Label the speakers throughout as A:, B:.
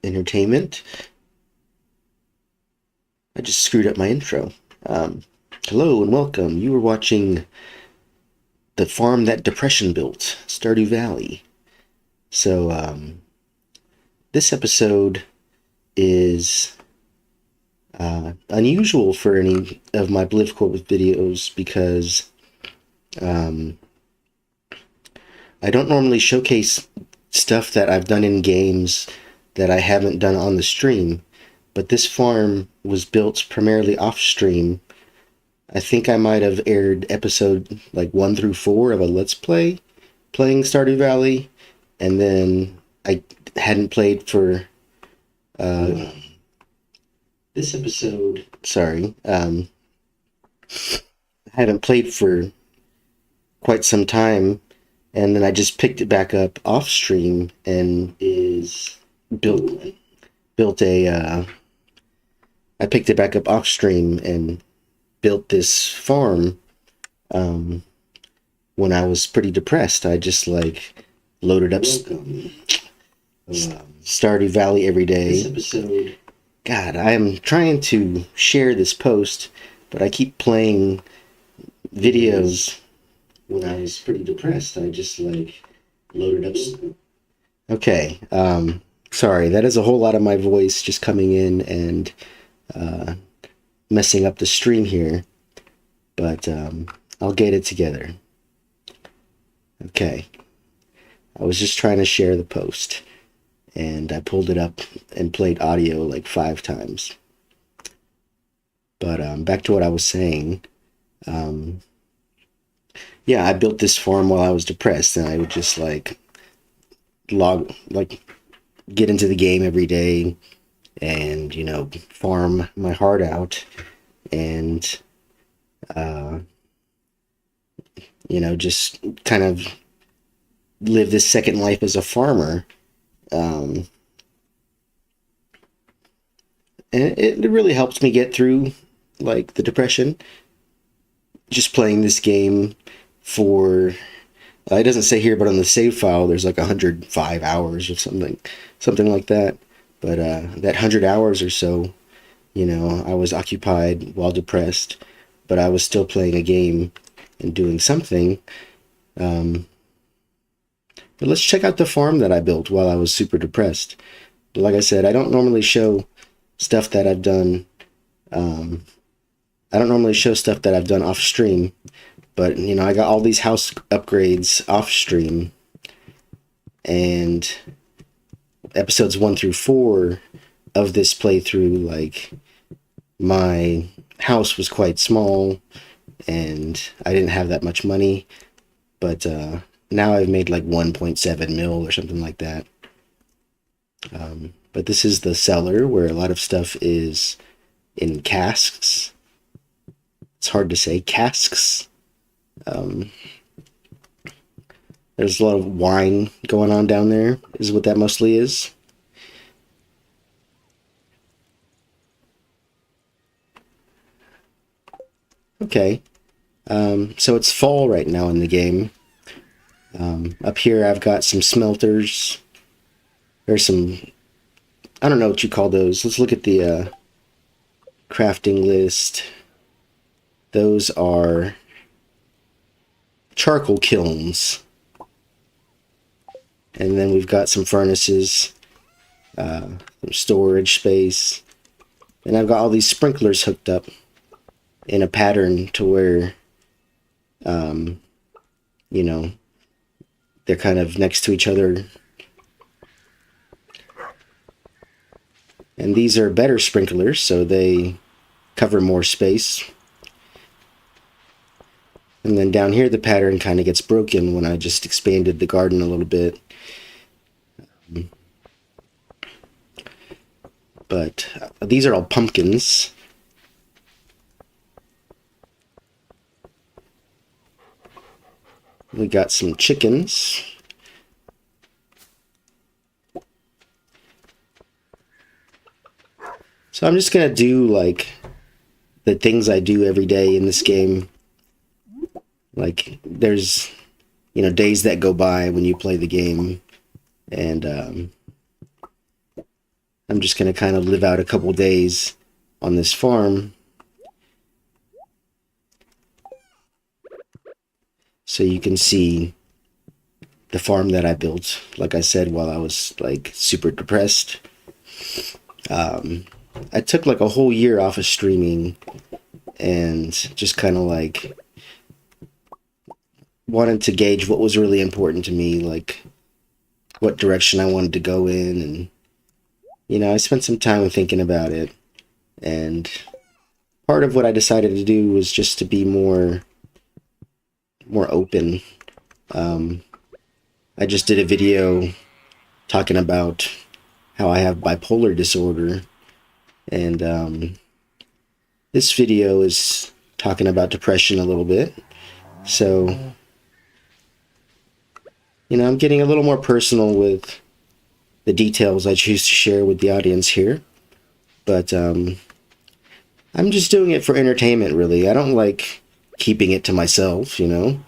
A: entertainment. I just screwed up my intro. Hello and welcome. You were watching The Farm That Depression Built, Stardew Valley. So, this episode is unusual for any of my BlizzCorp videos because I don't normally showcase stuff that I've done in games that I haven't done on the stream, but this farm was built primarily off stream. I think I might have aired episode like 1 through 4 of a Let's Play playing Stardew Valley, and then I hadn't played for this episode. Sorry, I haven't played for quite some time, and then I just picked it back up off stream and built a. I picked it back up off stream and built this farm when I was pretty depressed. I just loaded up Stardew Valley every day. This episode. God, I am trying to share this post, but I keep playing videos. When I was pretty depressed, I just loaded up. Okay, sorry, that is a whole lot of my voice just coming in and messing up the stream here, but I'll get it together. Okay, I was just trying to share the post, and I pulled it up and played audio like 5 times. But back to what I was saying. Yeah, I built this farm while I was depressed, and I would just get into the game every day and, farm my heart out and, just kind of live this second life as a farmer. And it really helped me get through, the depression. Just playing this game for, it doesn't say here, but on the save file, there's 105 hours or something like that. But that 100 hours or so, I was occupied while depressed, but I was still playing a game and doing something. But let's check out the farm that I built while I was super depressed. Like I said, I don't normally show stuff that I've done. I don't normally show stuff that I've done off stream, but I got all these house upgrades off stream, and episodes 1 through 4 of this playthrough, my house was quite small and I didn't have that much money, but now I've made 1.7 mil or something like that. But this is the cellar where a lot of stuff is in casks. It's hard to say, casks. There's a lot of wine going on down there, is what that mostly is. Okay, so it's fall right now in the game. Up here I've got some smelters. There's some, I don't know what you call those. Let's look at the crafting list. Those are charcoal kilns. And then we've got some furnaces, some storage space. And I've got all these sprinklers hooked up in a pattern to where, they're kind of next to each other. And these are better sprinklers, so they cover more space. And then down here, the pattern kind of gets broken when I just expanded the garden a little bit. But these are all pumpkins. We got some chickens. So I'm just going to do the things I do every day in this game. There's, days that go by when you play the game, and I'm just going to kind of live out a couple days on this farm. So you can see the farm that I built, like I said, while I was like super depressed. I took like a whole year off of streaming and just kind of like wanted to gauge what was really important to me, like what direction I wanted to go in. And, you know, I spent some time thinking about it. And part of what I decided to do was just to be more open. I just did a video talking about how I have bipolar disorder. And this video is talking about depression a little bit. So, you know, I'm getting a little more personal with the details I choose to share with the audience here. But I'm just doing it for entertainment, really. I don't like keeping it to myself, you know?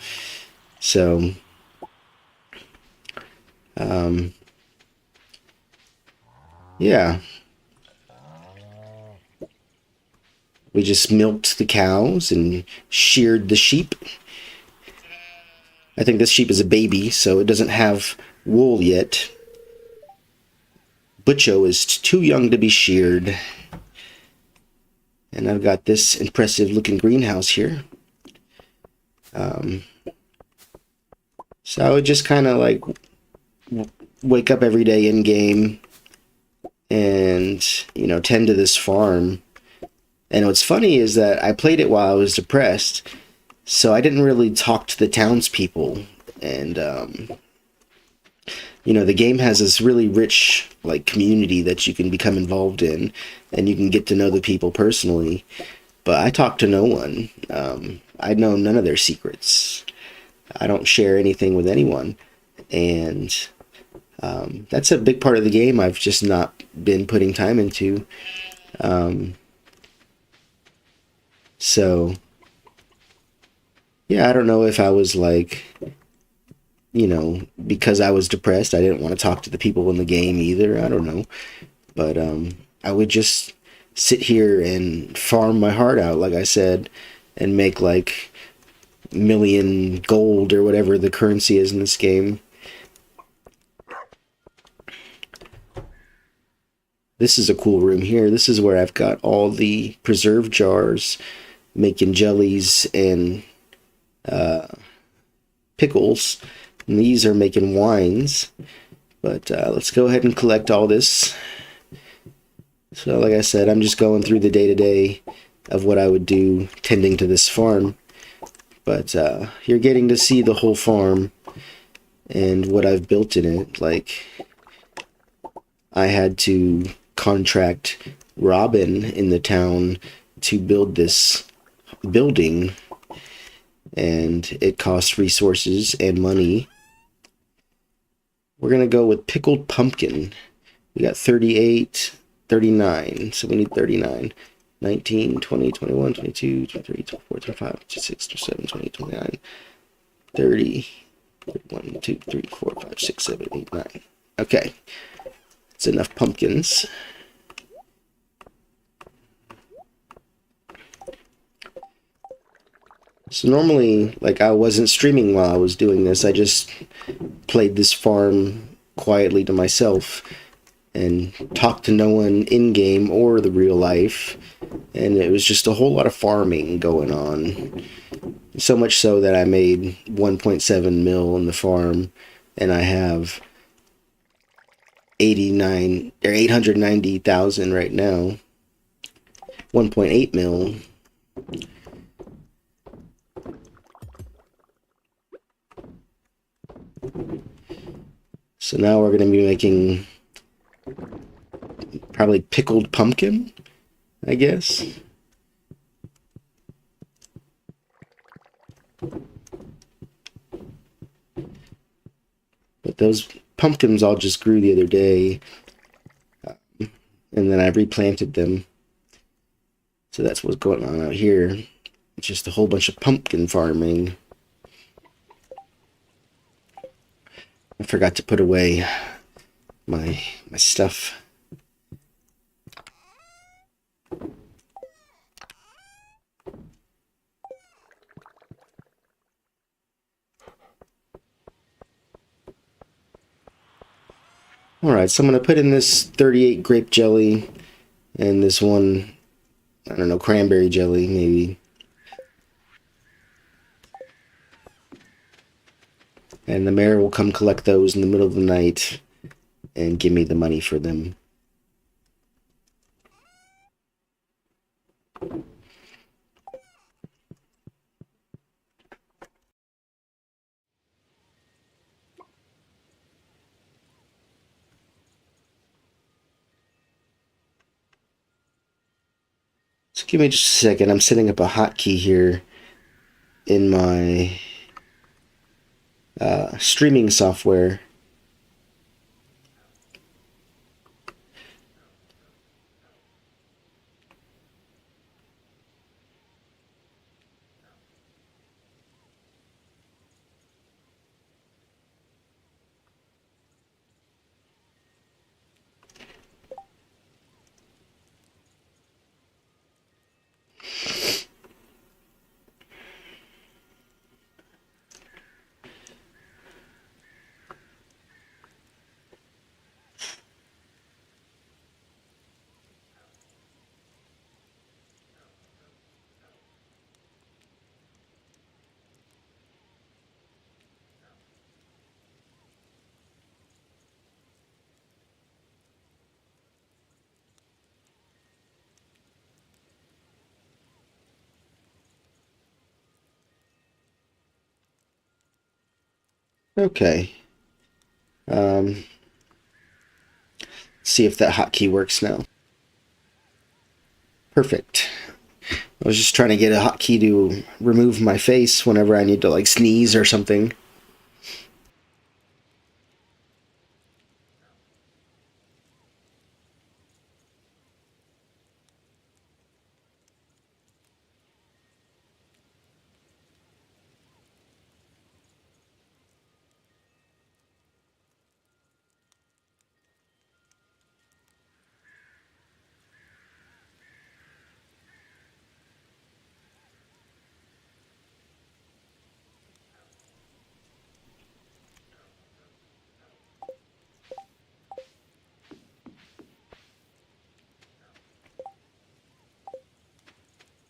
A: So, yeah. We just milked the cows and sheared the sheep. I think this sheep is a baby, so it doesn't have wool yet. Butcho is too young to be sheared. And I've got this impressive looking greenhouse here. So I would just kind of like wake up every day in game and, you know, tend to this farm. And what's funny is that I played it while I was depressed, so I didn't really talk to the townspeople. And, you know, the game has this really rich, like, community that you can become involved in, and you can get to know the people personally. But I talked to no one. I know none of their secrets. I don't share anything with anyone. And that's a big part of the game I've just not been putting time into. So, yeah, I don't know if I was like, you know, because I was depressed, I didn't want to talk to the people in the game either. I don't know. But I would just sit here and farm my heart out, like I said, and make like million gold or whatever the currency is in this game. This is a cool room here. This is where I've got all the preserve jars, making jellies and pickles. And these are making wines. But let's go ahead and collect all this. So like I said, I'm just going through the day-to-day of what I would do tending to this farm. But you're getting to see the whole farm and what I've built in it. Like, I had to contract Robin in the town to build this building, and it costs resources and money. We're gonna go with pickled pumpkin. We got 38, 39, so we need 39. 19, 20, 21, 22, 23, 24, 25, 26, 27, 28, 29, 30, 31, 2, 3, 4, 5, 6, 7, 8, 9. Okay, that's enough pumpkins. So normally, like, I wasn't streaming while I was doing this. I just played this farm quietly to myself and talked to no one in-game or the real life. And it was just a whole lot of farming going on. So much so that I made 1.7 mil in the farm, and I have 890,000 right now. 1.8 mil. So now we're going to be making probably pickled pumpkin, I guess. But those pumpkins all just grew the other day, and then I replanted them. So that's what's going on out here. It's just a whole bunch of pumpkin farming. I forgot to put away my stuff. Alright, so I'm going to put in this 38 grape jelly and this one, I don't know, cranberry jelly, maybe. And the mayor will come collect those in the middle of the night and give me the money for them. So give me just a second. I'm setting up a hotkey here in my streaming software. Okay. Um, see if that hotkey works now. Perfect. I was just trying to get a hotkey to remove my face whenever I need to like sneeze or something.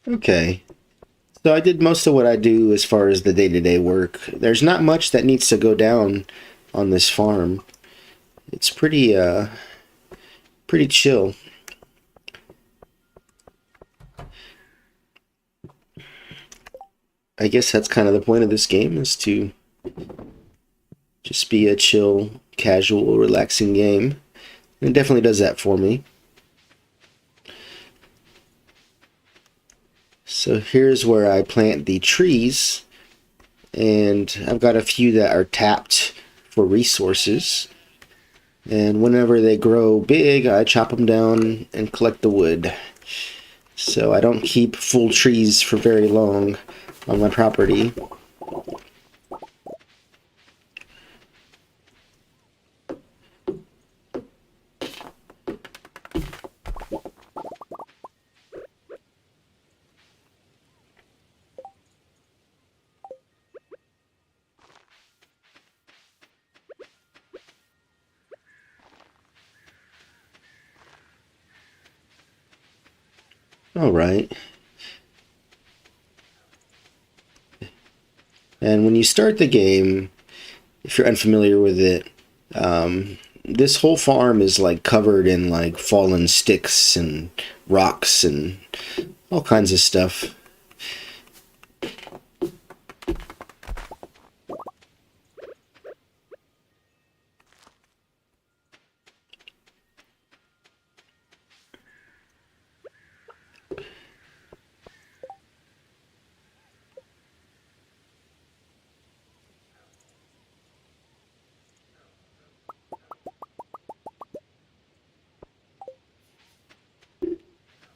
A: Okay. So I did most of what I do as far as the day-to-day work. There's not much that needs to go down on this farm. It's pretty chill. I guess that's kind of the point of this game, is to just be a chill, casual, relaxing game. And it definitely does that for me. So here's where I plant the trees, and I've got a few that are tapped for resources. And whenever they grow big, I chop them down and collect the wood. So I don't keep full trees for very long on my property. All right. And when you start the game, if you're unfamiliar with it, this whole farm is like covered in like fallen sticks and rocks and all kinds of stuff.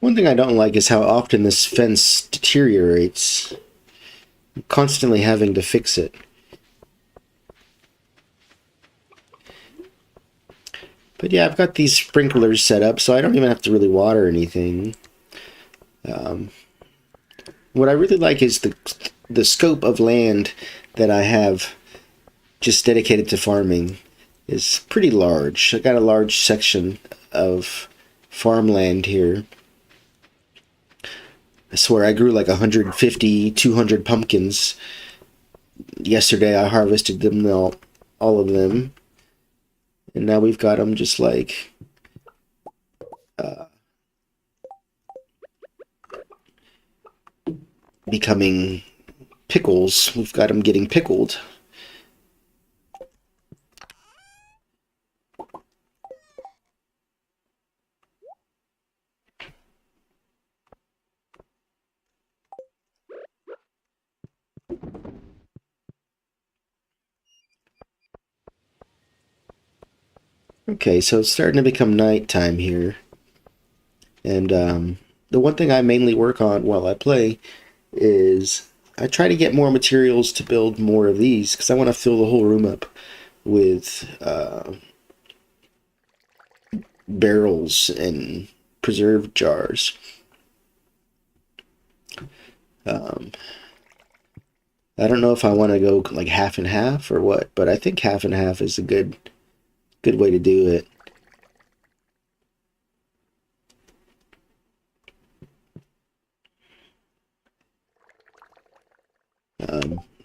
A: One thing I don't like is how often this fence deteriorates. I'm constantly having to fix it. But yeah, I've got these sprinklers set up, so I don't even have to really water anything. What I really like is the scope of land that I have just dedicated to farming. is pretty large. I got a large section of farmland here. I swear I grew like 150, 200 pumpkins. Yesterday I harvested them all of them. And now we've got them just like becoming pickles. We've got them getting pickled. Okay, so it's starting to become nighttime here. And the one thing I mainly work on while I play is I try to get more materials to build more of these because I want to fill the whole room up with barrels and preserve jars. I don't know if I want to go like half and half or what, but I think half and half is a good way to do it.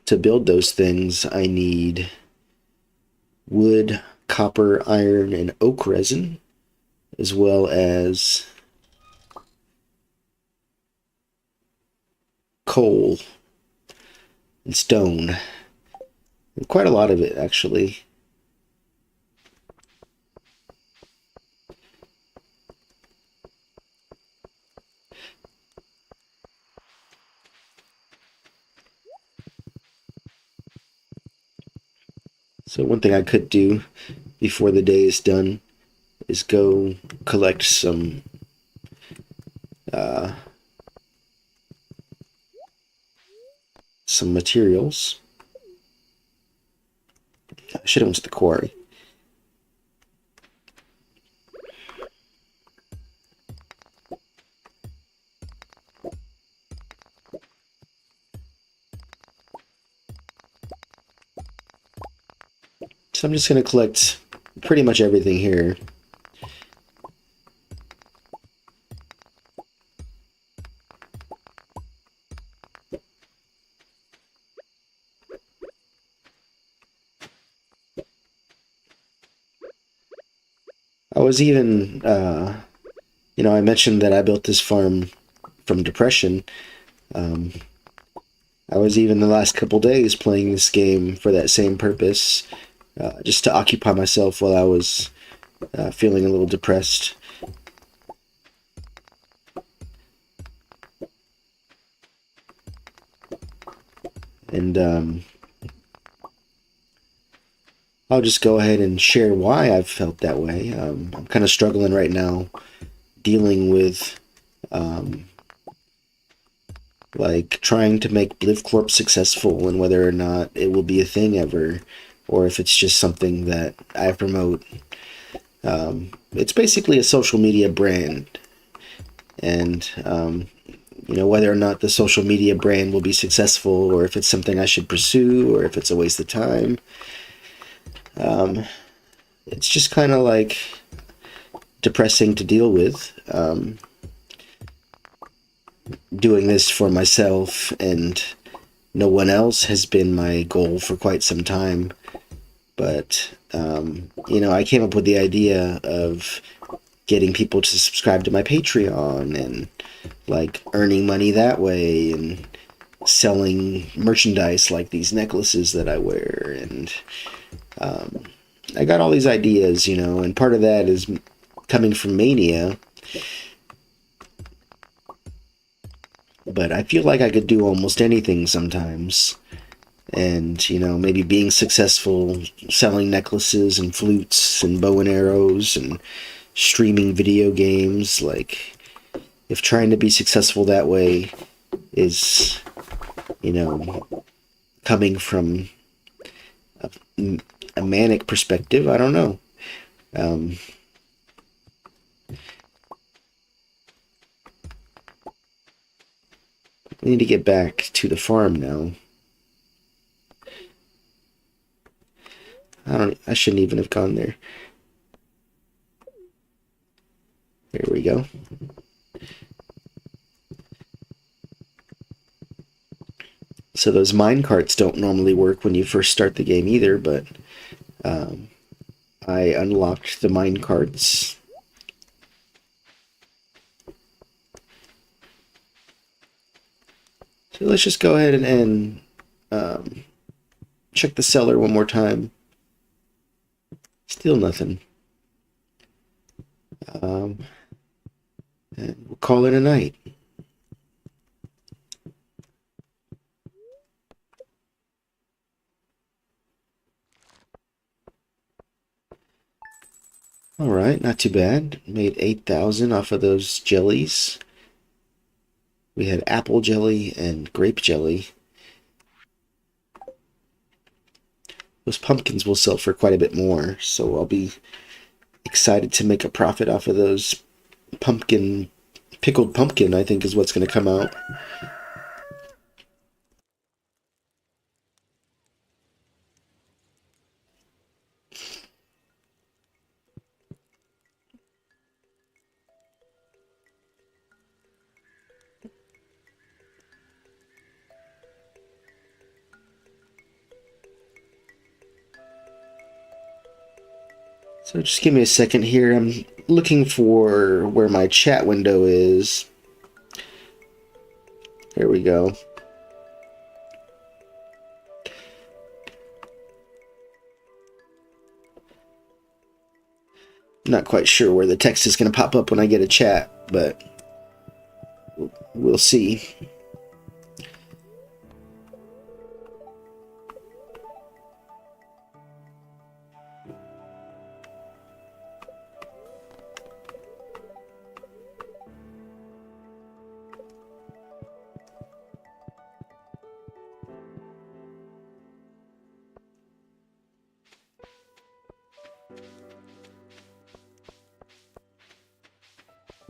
A: To build those things, I need wood, copper, iron, and oak resin, as well as coal and stone. And quite a lot of it, actually. So one thing I could do before the day is done is go collect some materials. I should have went to the quarry. So I'm just going to collect pretty much everything here. I was even, I mentioned that I built this farm from Depression. I was even the last couple days playing this game for that same purpose, just to occupy myself while I was feeling a little depressed. And I'll just go ahead and share why I've felt that way. I'm kind of struggling right now dealing with like trying to make BliveCorp successful and whether or not it will be a thing ever, or if it's just something that I promote. It's basically a social media brand, and whether or not the social media brand will be successful, or if it's something I should pursue, or if it's a waste of time. It's just kind of like depressing to deal with. Doing this for myself and no one else has been my goal for quite some time. But, I came up with the idea of getting people to subscribe to my Patreon and like earning money that way and selling merchandise like these necklaces that I wear. And I got all these ideas, and part of that is coming from Mania. But I feel like I could do almost anything sometimes. And, maybe being successful selling necklaces and flutes and bow and arrows and streaming video games. Like, if trying to be successful that way is, coming from a manic perspective, I don't know. We need to get back to the farm now. I shouldn't even have gone there. There we go. So those mine carts don't normally work when you first start the game either, but I unlocked the mine carts. So let's just go ahead and check the cellar one more time. Still nothing. And we'll call it a night. All right, not too bad. Made 8,000 off of those jellies. We had apple jelly and grape jelly. Those pumpkins will sell for quite a bit more, so I'll be excited to make a profit off of those pickled pumpkin, I think is what's going to come out. So just give me a second here. I'm looking for where my chat window is. There we go. Not quite sure where the text is going to pop up when I get a chat, but we'll see.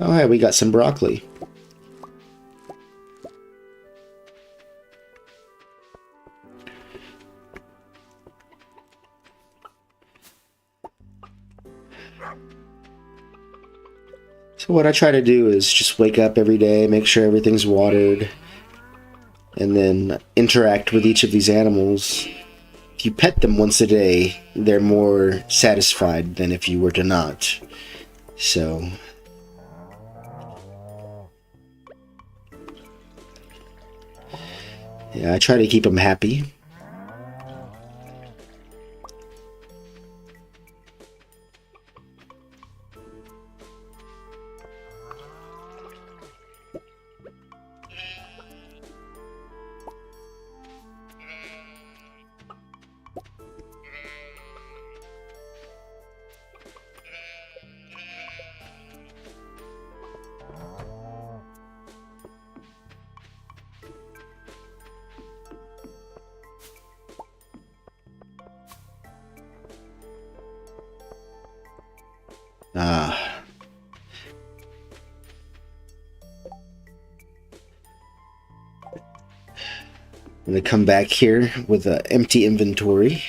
A: Oh, hey, we got some broccoli. So what I try to do is just wake up every day, make sure everything's watered, and then interact with each of these animals. If you pet them once a day, they're more satisfied than if you were to not. So yeah, I try to keep them happy. I'm going to come back here with an empty inventory.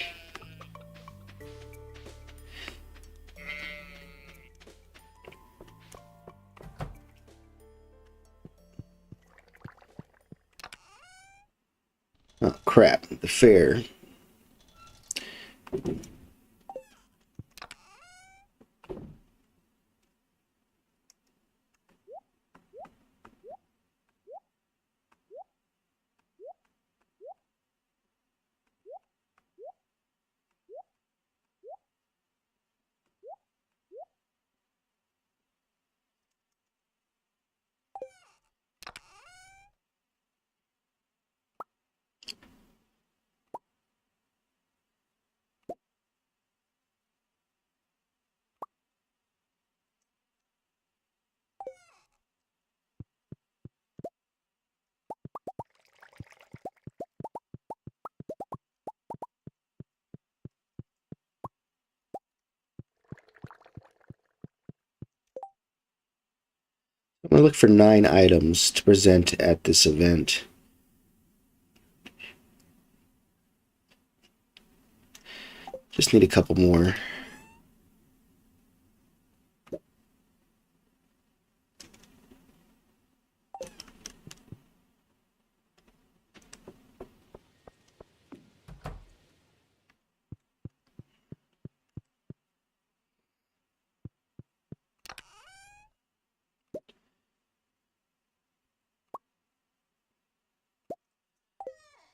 A: Oh, crap. The fair. I'm going to look for 9 items to present at this event. Just need a couple more.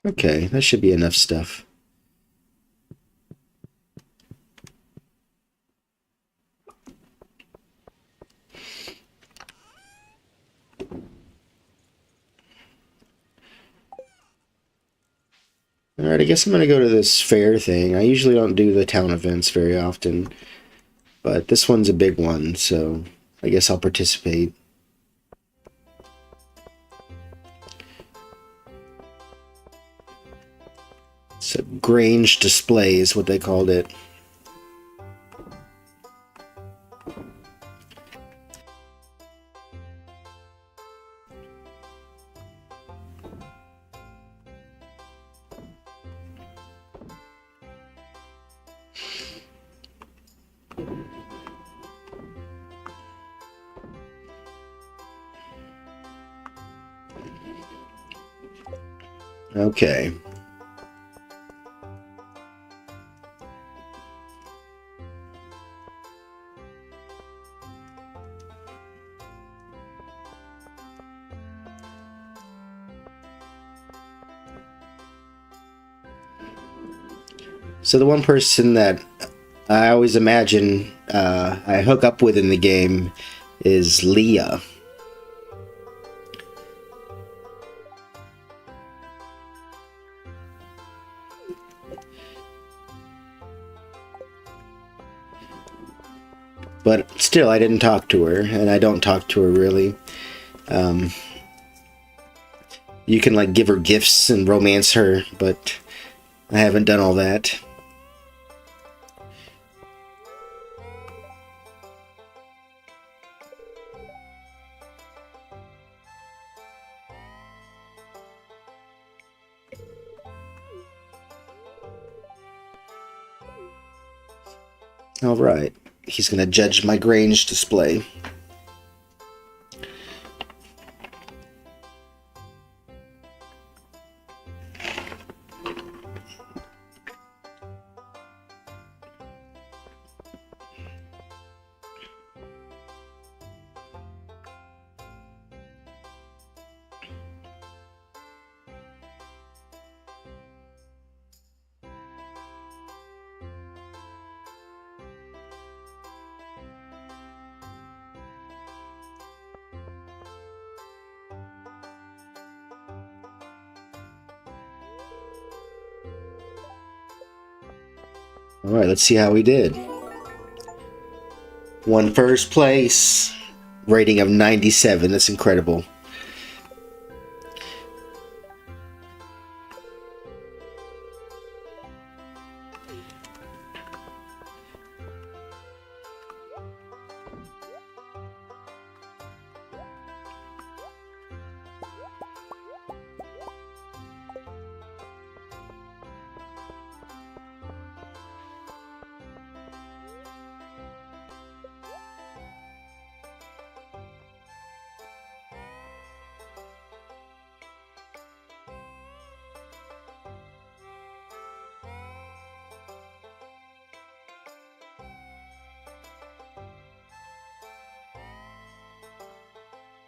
A: Okay, that should be enough stuff. Alright, I guess I'm going to go to this fair thing. I usually don't do the town events very often, but this one's a big one, so I guess I'll participate. It's a Grange display is what they called it. Okay. So the one person that I always imagine I hook up with in the game is Leah. But still, I didn't talk to her, and I don't talk to her really. You can like give her gifts and romance her, but I haven't done all that. Alright, he's gonna judge my Grange display. Alright, let's see how we did. Won first place. Rating of 97. That's incredible.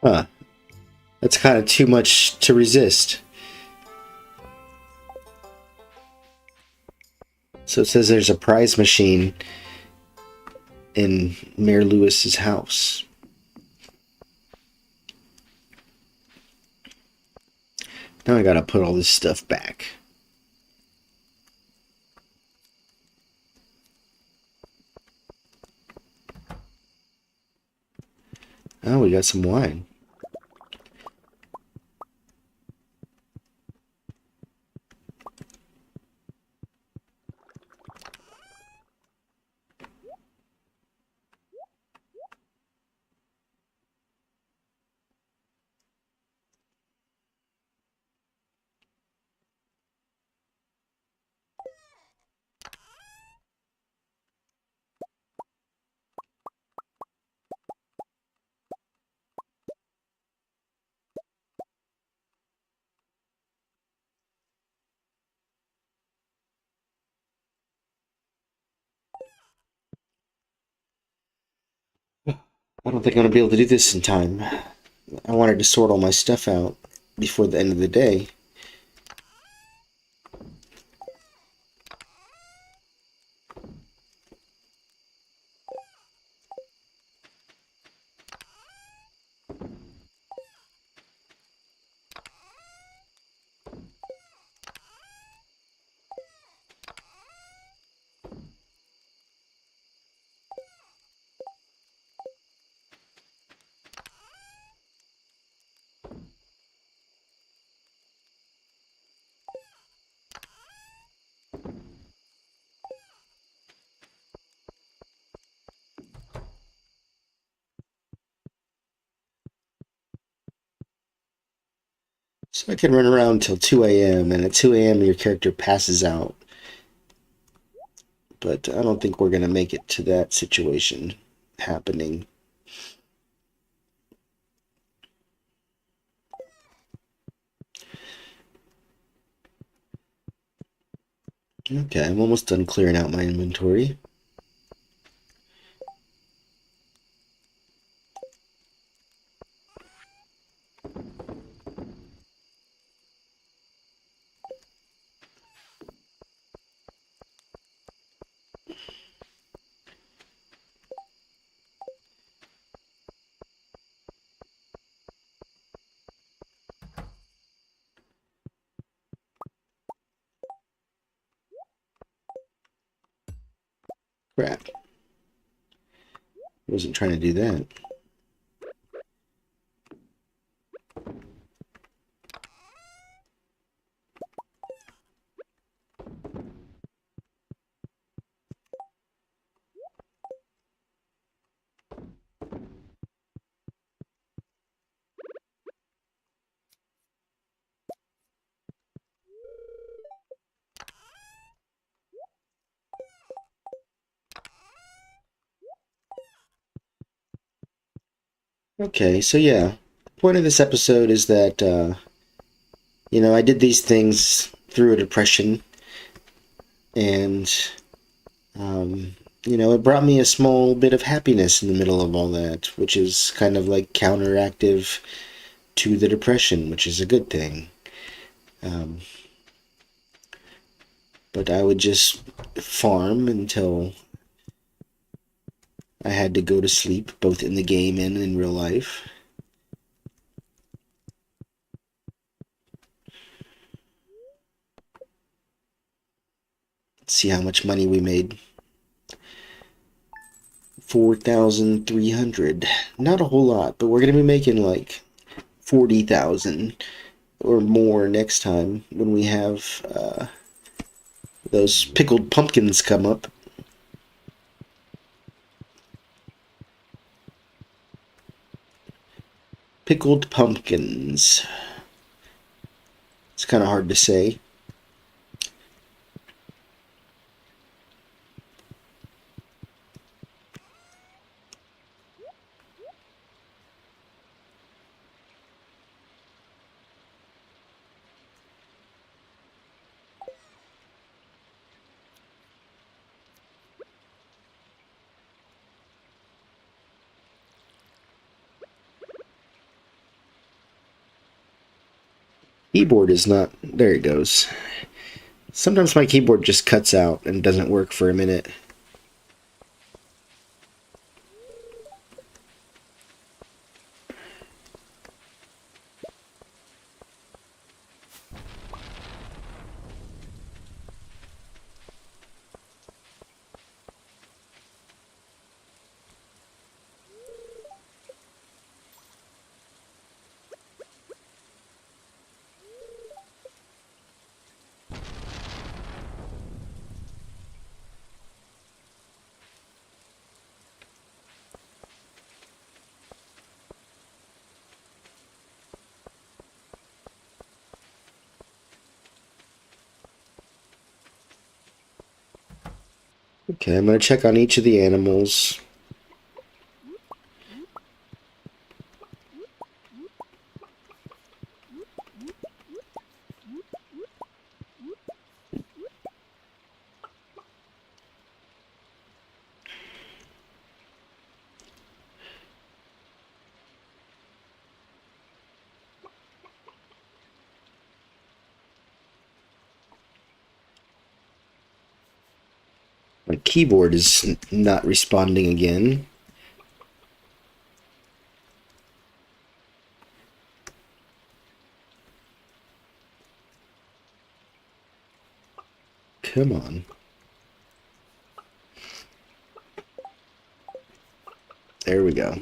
A: Huh. That's kind of too much to resist. So it says there's a prize machine in Mayor Lewis's house. Now I gotta put all this stuff back. Oh, we got some wine. I don't think I'm going to be able to do this in time. I wanted to sort all my stuff out before the end of the day. So I can run around until 2 a.m. and at 2 a.m. your character passes out. But I don't think we're going to make it to that situation happening. Okay, I'm almost done clearing out my inventory. Crap. I wasn't trying to do that. Okay, so yeah. The point of this episode is that, I did these things through a depression, and, it brought me a small bit of happiness in the middle of all that, which is kind of like counteractive to the depression, which is a good thing. But I would just farm until I had to go to sleep, both in the game and in real life. Let's see how much money we made. 4,300. Not a whole lot, but we're going to be making like 40,000 or more next time when we have those pickled pumpkins come up. Pickled pumpkins. It's kind of hard to say. Keyboard is not... There it goes. Sometimes my keyboard just cuts out and doesn't work for a minute. Okay, I'm going to check on each of the animals. My keyboard is not responding again. Come on. There we go.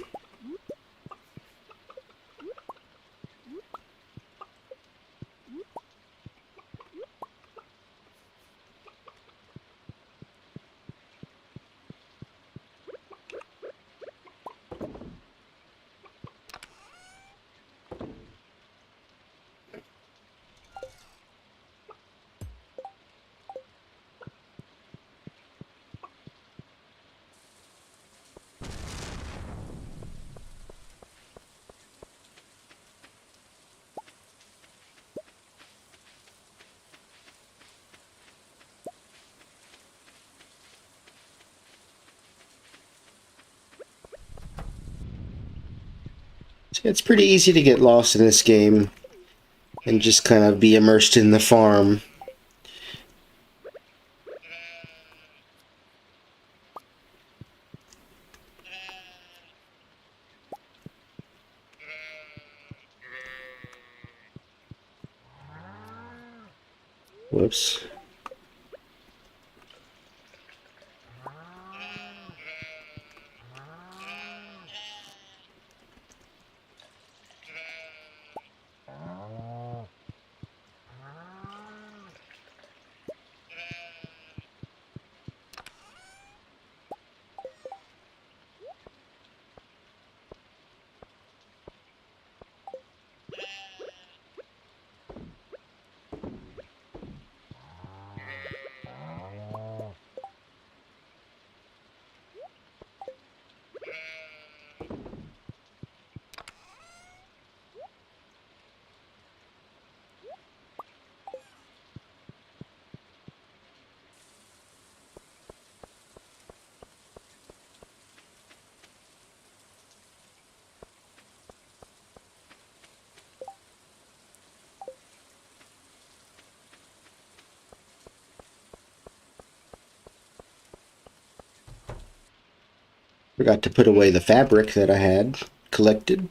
A: It's pretty easy to get lost in this game and just kind of be immersed in the farm. Whoops. Forgot to put away the fabric that I had collected.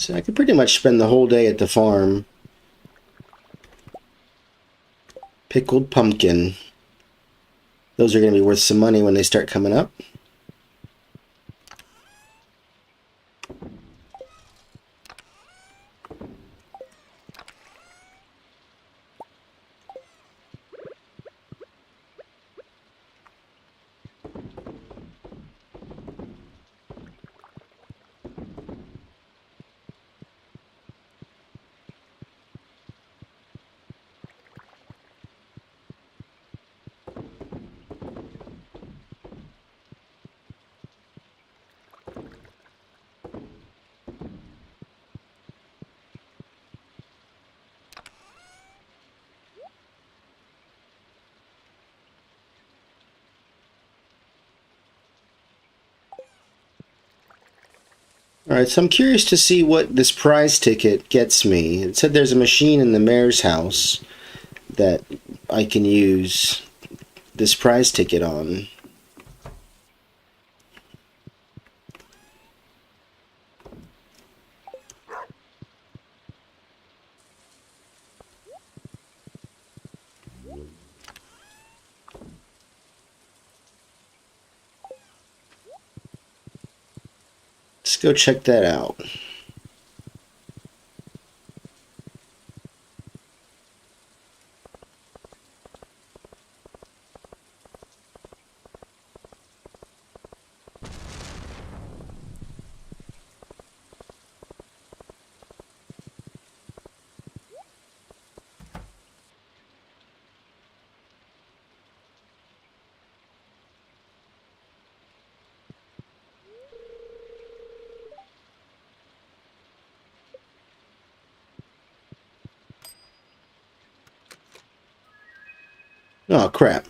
A: So I could pretty much spend the whole day at the farm. Pickled pumpkin. Those are going to be worth some money when they start coming up. Alright, so I'm curious to see what this prize ticket gets me. It said there's a machine in the mayor's house that I can use this prize ticket on. go check that out. Oh, crap.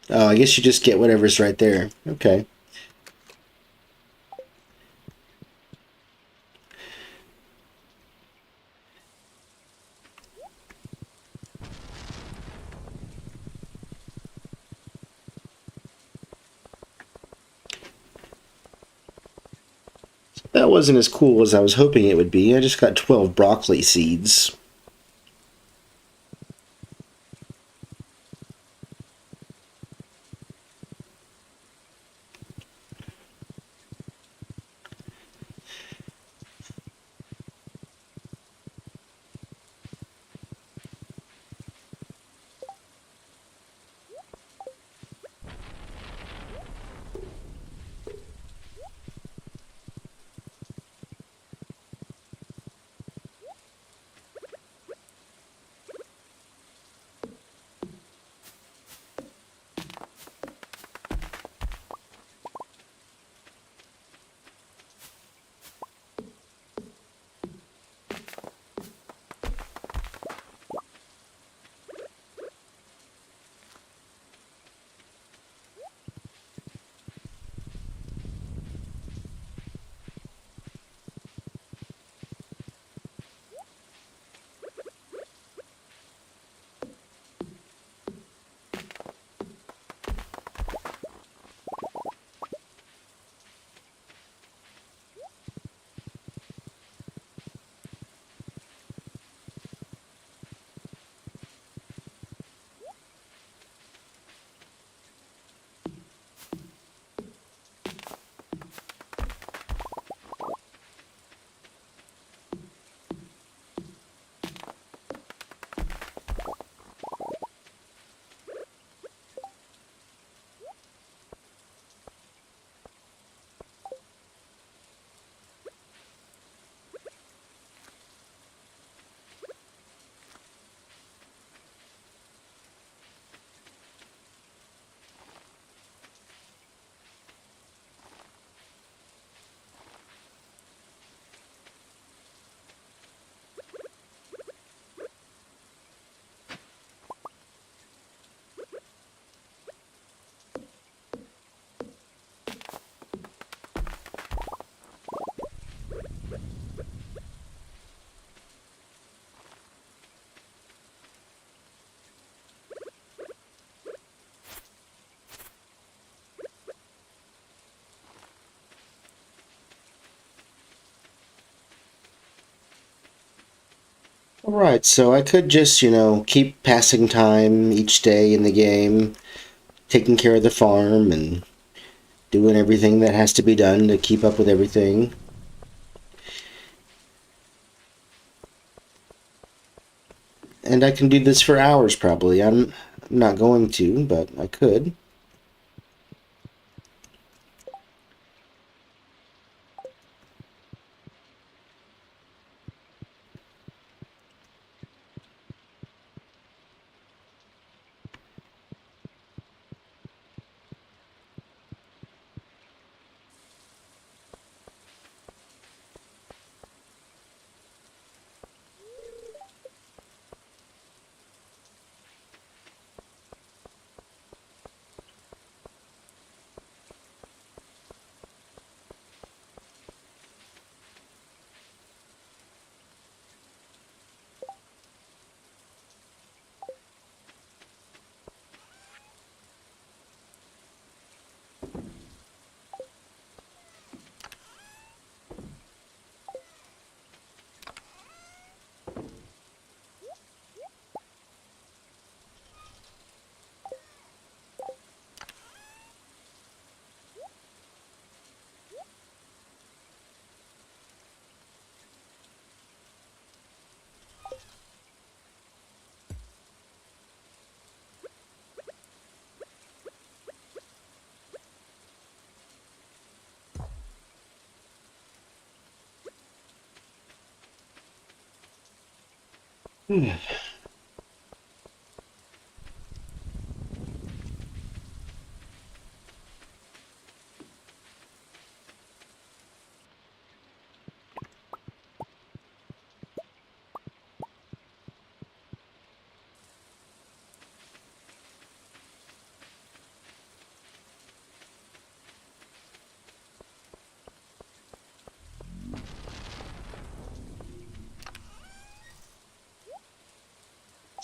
A: Oh, I guess you just get whatever's right there. Okay. That wasn't as cool as I was hoping it would be. I just got 12 broccoli seeds. Alright, so I could just, keep passing time each day in the game, taking care of the farm and doing everything that has to be done to keep up with everything. And I can do this for hours probably. I'm not going to, but I could.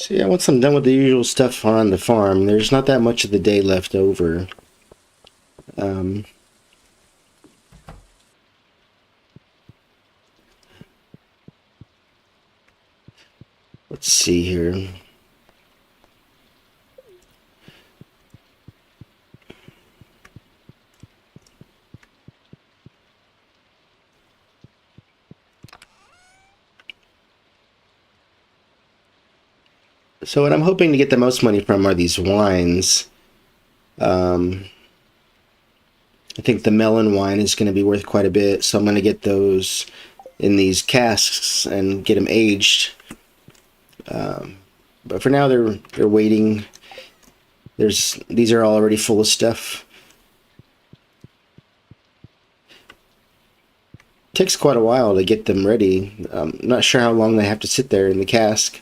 A: So yeah, once I'm done with the usual stuff on the farm, there's not that much of the day left over. Um, let's see here. So what I'm hoping to get the most money from are these wines. I think the melon wine is going to be worth quite a bit, so I'm going to get those in these casks and get them aged. But for now, they're waiting. These are already full of stuff. Takes quite a while to get them ready. I'm not sure how long they have to sit there in the cask.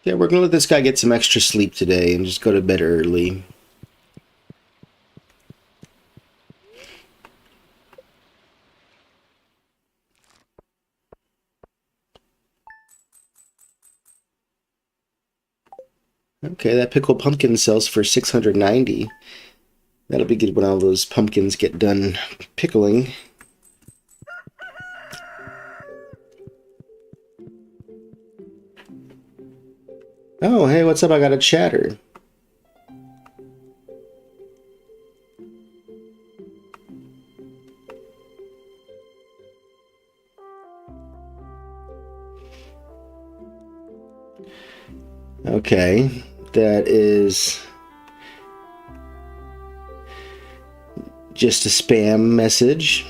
A: Yeah, we're gonna let this guy get some extra sleep today and just go to bed early. Okay, that pickled pumpkin sells for 690. That'll be good when all those pumpkins get done pickling. Oh, hey, what's up? I got a chatter. Okay, that is just a spam message.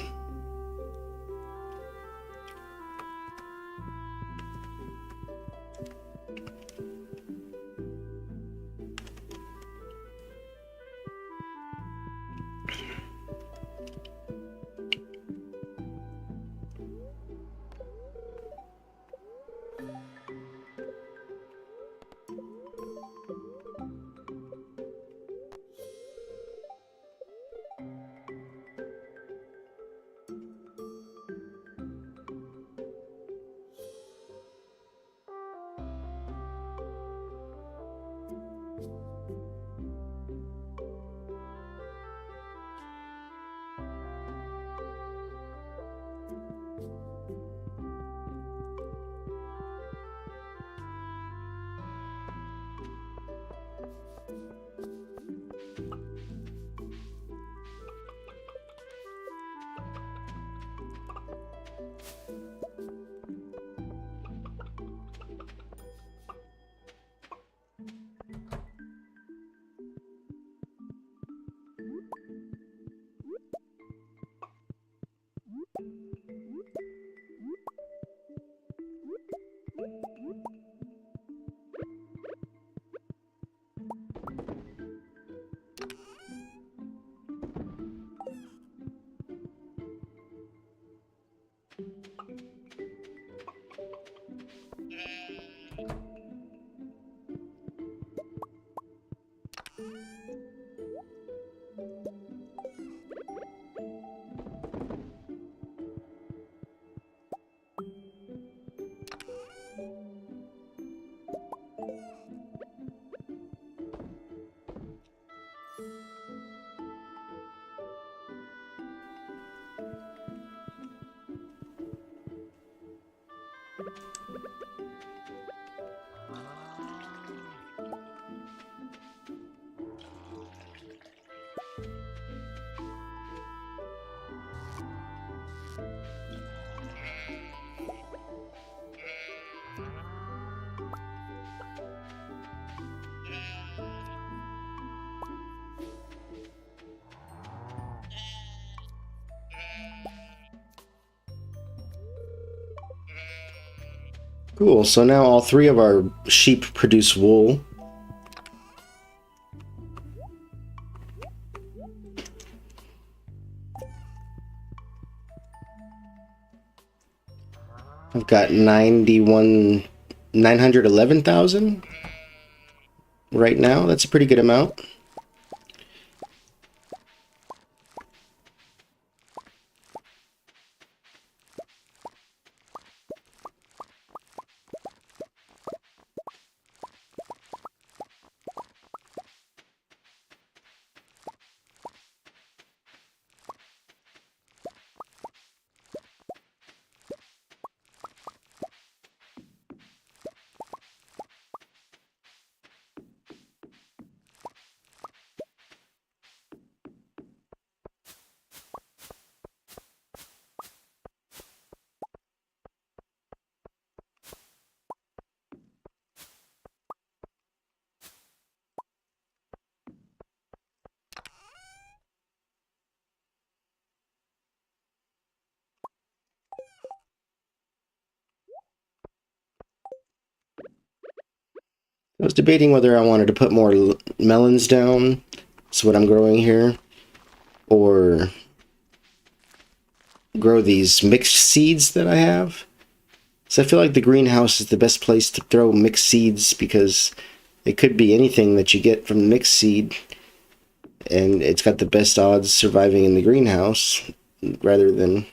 A: Cool. So now all three of our sheep produce wool. I've got 911,000 right now. That's a pretty good amount. I was debating whether I wanted to put more melons down, that's what I'm growing here, or grow these mixed seeds that I have. So I feel like the greenhouse is the best place to throw mixed seeds because it could be anything that you get from the mixed seed, and it's got the best odds surviving in the greenhouse rather than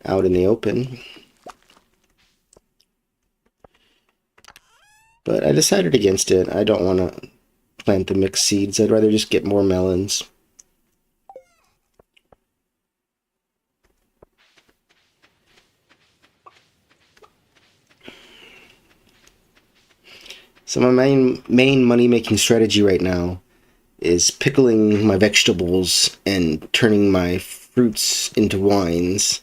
A: out in the open. But I decided against it. I don't want to plant the mixed seeds. I'd rather just get more melons. So my main money making strategy right now is pickling my vegetables and turning my fruits into wines.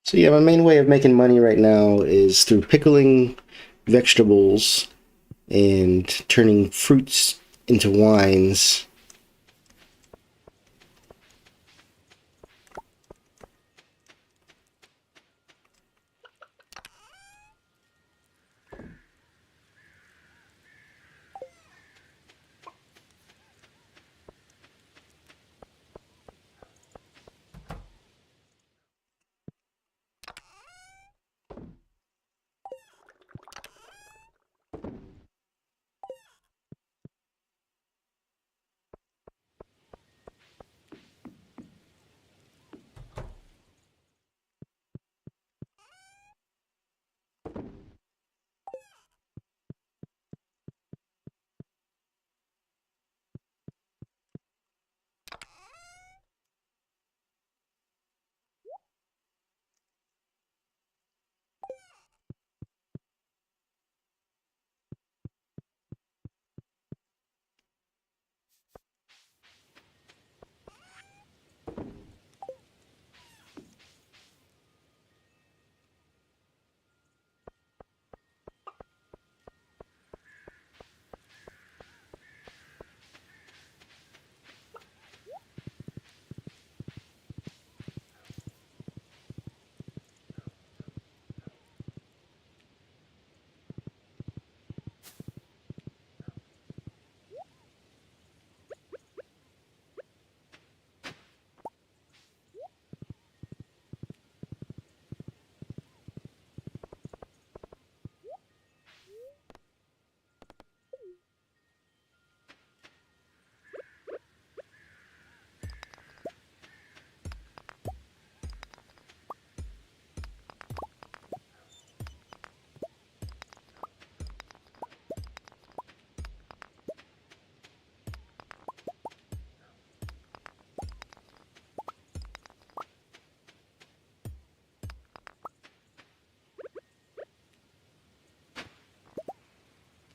A: So yeah, my main way of making money right now is through pickling vegetables and turning fruits into wines.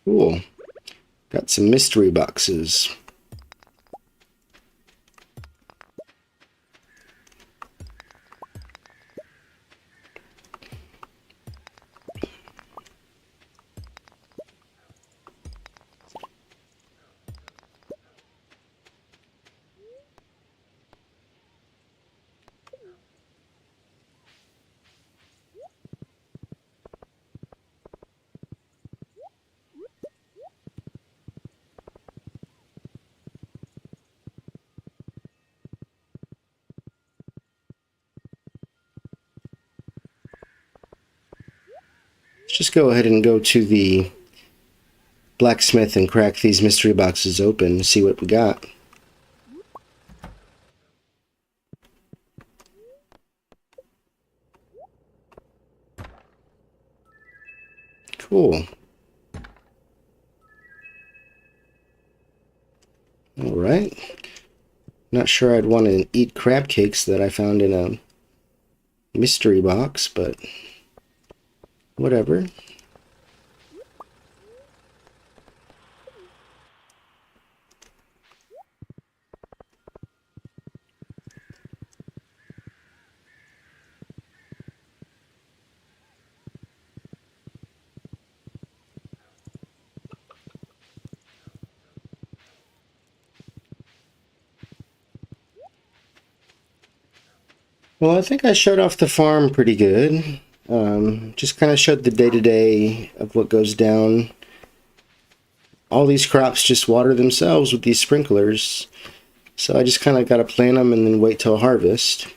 A: Cool. Got some mystery boxes. Let's just go ahead and go to the blacksmith and crack these mystery boxes open and see what we got. Cool. Alright. Not sure I'd want to eat crab cakes that I found in a mystery box, but whatever. Well, I think I showed off the farm pretty good. Just kind of showed the day-to-day of what goes down. All these crops just water themselves with these sprinklers. So I just kind of got to plant them and then wait till harvest.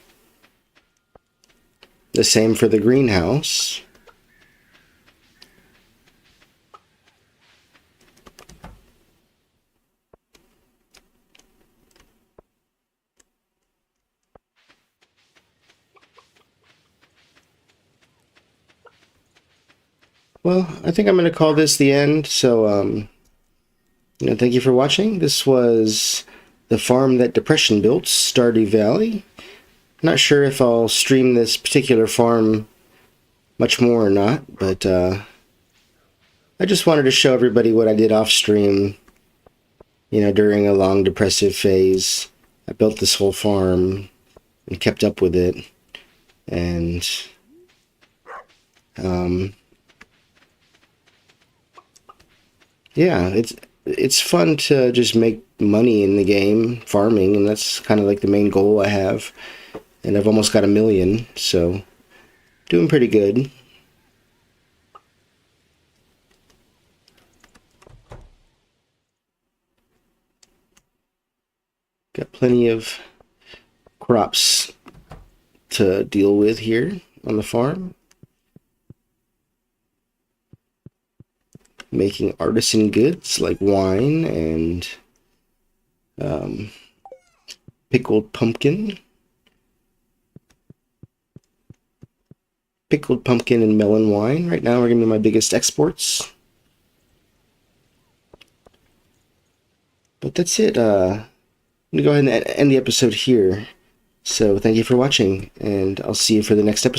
A: The same for the greenhouse. Well, I think I'm going to call this the end. So, thank you for watching. This was the farm that Depression built, Stardew Valley. Not sure if I'll stream this particular farm much more or not, but I just wanted to show everybody what I did off stream, during a long depressive phase. I built this whole farm and kept up with it, and yeah, it's fun to just make money in the game farming, and that's kind of like the main goal I have. And I've almost got 1 million, so doing pretty good. Got plenty of crops to deal with here on the farm. Making artisan goods like wine and pickled pumpkin. Pickled pumpkin and melon wine. Right now are going to be my biggest exports. But that's it. I'm going to go ahead and end the episode here. So thank you for watching, and I'll see you for the next episode.